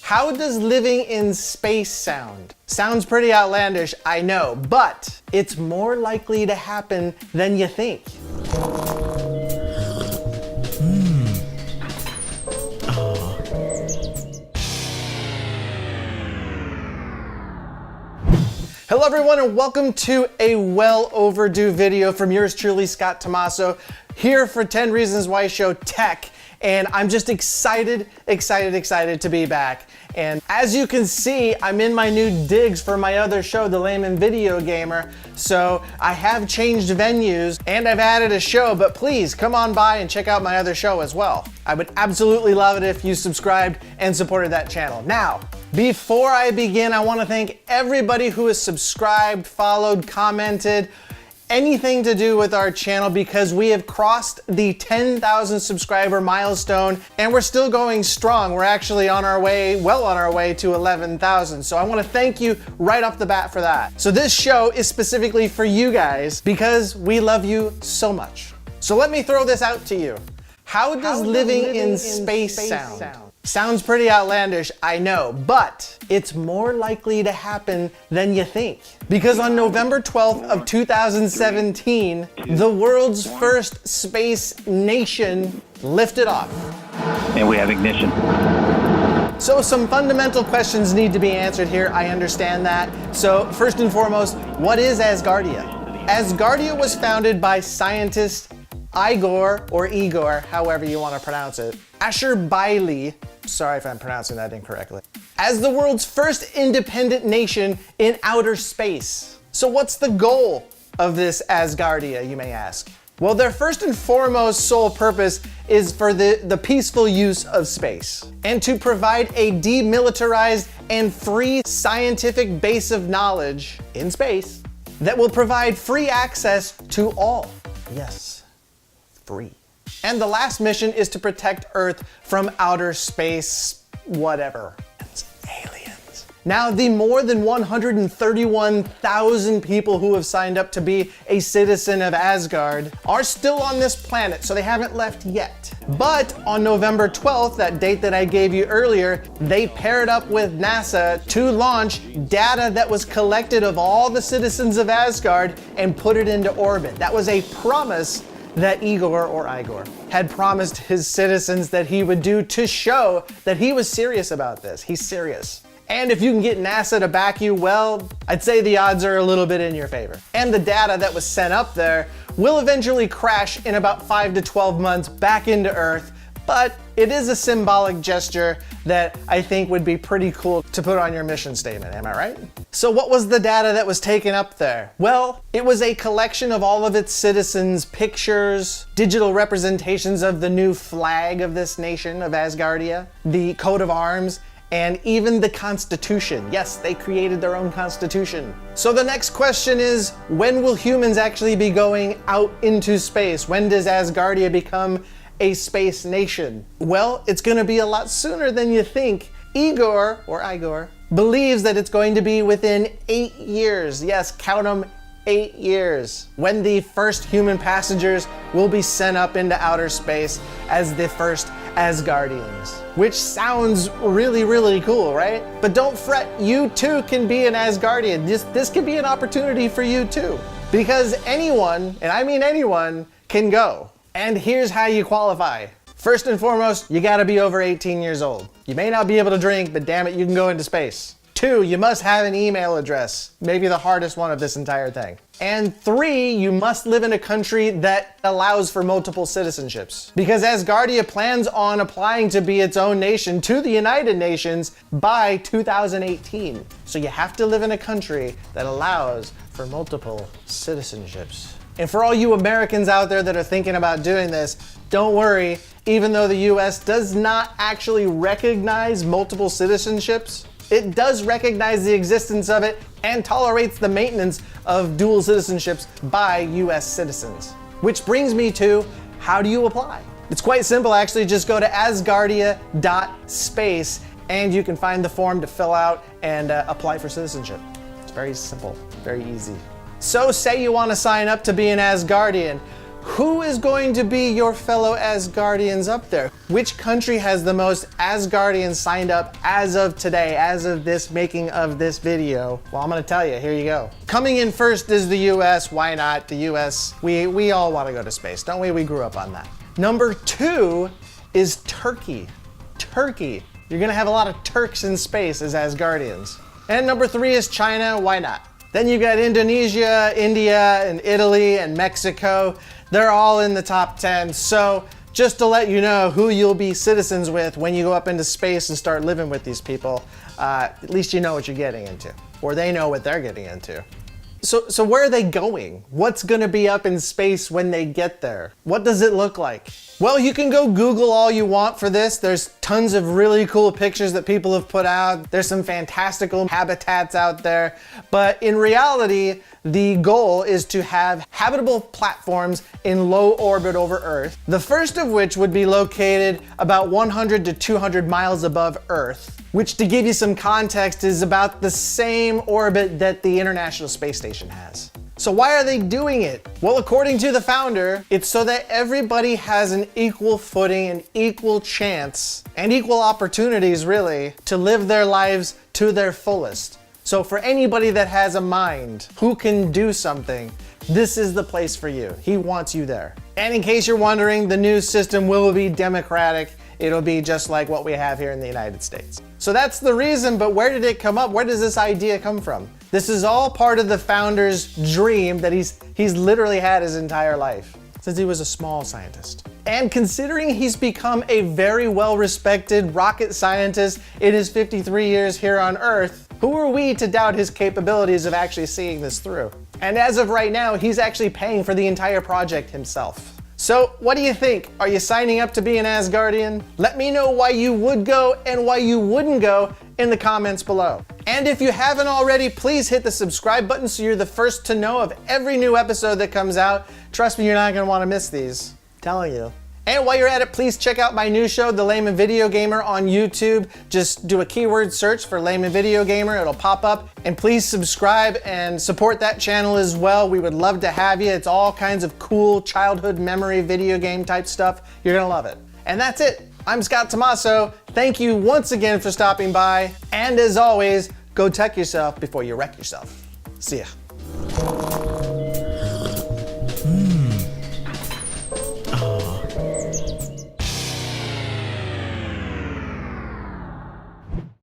How does living in space sound? Sounds pretty outlandish, I know, but it's more likely to happen than you think. Hello everyone and welcome to a well overdue video from yours truly, Scott Tomaso, here for 10 Reasons Why Show Tech. And I'm just excited to be back. And as you can see, I'm in my new digs for my other show, The Layman Video Gamer. So I have changed venues and I've added a show, but please come on by and check out my other show as well. I would absolutely love it if you subscribed and supported that channel. Now, before I begin, I want to thank everybody who has subscribed, followed, commented, anything to do with our channel, because we have crossed the 10,000 subscriber milestone and we're still going strong. We're actually on our way, well on our way to 11,000. So I want to thank you right off the bat for that. So this show is specifically for you guys because we love you so much. So let me throw this out to you. How does living in space sound? Sounds pretty outlandish, I know, but it's more likely to happen than you think. Because on November 12th of 2017, the world's first space nation lifted off. And we have ignition. So some fundamental questions need to be answered here, I understand that. So first and foremost, what is Asgardia? Asgardia was founded by scientist Igor, or Igor, however you want to pronounce it, Asher, sorry if I'm pronouncing that incorrectly, as the world's first independent nation in outer space. So what's the goal of this Asgardia, you may ask? Well, their first and foremost sole purpose is for the peaceful use of space and to provide a demilitarized and free scientific base of knowledge in space that will provide free access to all. Yes. Free. And the last mission is to protect Earth from outer space, whatever. It's aliens. Now, the more than 131,000 people who have signed up to be a citizen of Asgard are still on this planet, so they haven't left yet. But on November 12th, that date that I gave you earlier, they paired up with NASA to launch data that was collected of all the citizens of Asgard and put it into orbit. That was a promise that Igor, or Igor, had promised his citizens that he would do to show that he was serious about this. He's serious. And if you can get NASA to back you, well, I'd say the odds are a little bit in your favor. And the data that was sent up there will eventually crash in about 5 to 12 months back into Earth, but it is a symbolic gesture that I think would be pretty cool to put on your mission statement, am I right? So what was the data that was taken up there? Well, it was a collection of all of its citizens' pictures, digital representations of the new flag of this nation of Asgardia, the coat of arms, and even the Constitution. Yes, they created their own Constitution. So the next question is, when will humans actually be going out into space? When does Asgardia become a space nation? Well, it's gonna be a lot sooner than you think. Igor, or Igor, believes that it's going to be within 8 years. Yes, count them, 8 years, when the first human passengers will be sent up into outer space as the first Asgardians. Which sounds really cool, right? But don't fret, you too can be an Asgardian. This could be an opportunity for you too. Because anyone, and I mean anyone, can go. And here's how you qualify. First and foremost, you gotta be over 18 years old. You may not be able to drink, but damn it, you can go into space. 2, you must have an email address, maybe the hardest one of this entire thing. And 3, you must live in a country that allows for multiple citizenships. Because Asgardia plans on applying to be its own nation to the United Nations by 2018. So you have to live in a country that allows for multiple citizenships. And for all you Americans out there that are thinking about doing this, don't worry, even though the US does not actually recognize multiple citizenships, it does recognize the existence of it and tolerates the maintenance of dual citizenships by US citizens. Which brings me to, how do you apply? It's quite simple actually, just go to asgardia.space and you can find the form to fill out and apply for citizenship. It's very simple, very easy. So say you want to sign up to be an Asgardian. Who is going to be your fellow Asgardians up there? Which country has the most Asgardians signed up as of today, as of this making of this video? Well, I'm gonna tell you, here you go. Coming in first is the US. Why not? The US, we all wanna go to space, don't we? We grew up on that. Number 2 is Turkey. Turkey. You're gonna have a lot of Turks in space as Asgardians. And number 3 is China. Why not? Then you got Indonesia, India, and Italy, and Mexico. They're all in the top 10. So just to let you know who you'll be citizens with when you go up into space and start living with these people, at least you know what you're getting into, or they know what they're getting into. So where are they going? What's gonna be up in space when they get there? What does it look like? Well, you can go Google all you want for this. There's tons of really cool pictures that people have put out. There's some fantastical habitats out there. But in reality, the goal is to have habitable platforms in low orbit over Earth. The first of which would be located about 100 to 200 miles above Earth, which, to give you some context, is about the same orbit that the International Space Station has. So why are they doing it? Well, according to the founder, it's so that everybody has an equal footing, an equal chance, and equal opportunities, really, to live their lives to their fullest. So for anybody that has a mind, who can do something, this is the place for you. He wants you there. And in case you're wondering, the new system will be democratic. It'll be just like what we have here in the United States. So that's the reason, but where did it come up? Where does this idea come from? This is all part of the founder's dream that he's literally had his entire life, since he was a small scientist. And considering he's become a very well-respected rocket scientist in his 53 years here on Earth, who are we to doubt his capabilities of actually seeing this through? And as of right now, he's actually paying for the entire project himself. So what do you think? Are you signing up to be an Asgardian? Let me know why you would go and why you wouldn't go in the comments below. And if you haven't already, please hit the subscribe button so you're the first to know of every new episode that comes out. Trust me, you're not gonna wanna miss these. I'm telling you. And while you're at it, please check out my new show, The Layman Video Gamer, on YouTube. Just do a keyword search for Layman Video Gamer, it'll pop up. And please subscribe and support that channel as well. We would love to have you. It's all kinds of cool childhood memory video game type stuff. You're gonna love it. And that's it. I'm Scott Tommaso. Thank you once again for stopping by. And as always, go tech yourself before you wreck yourself. See ya.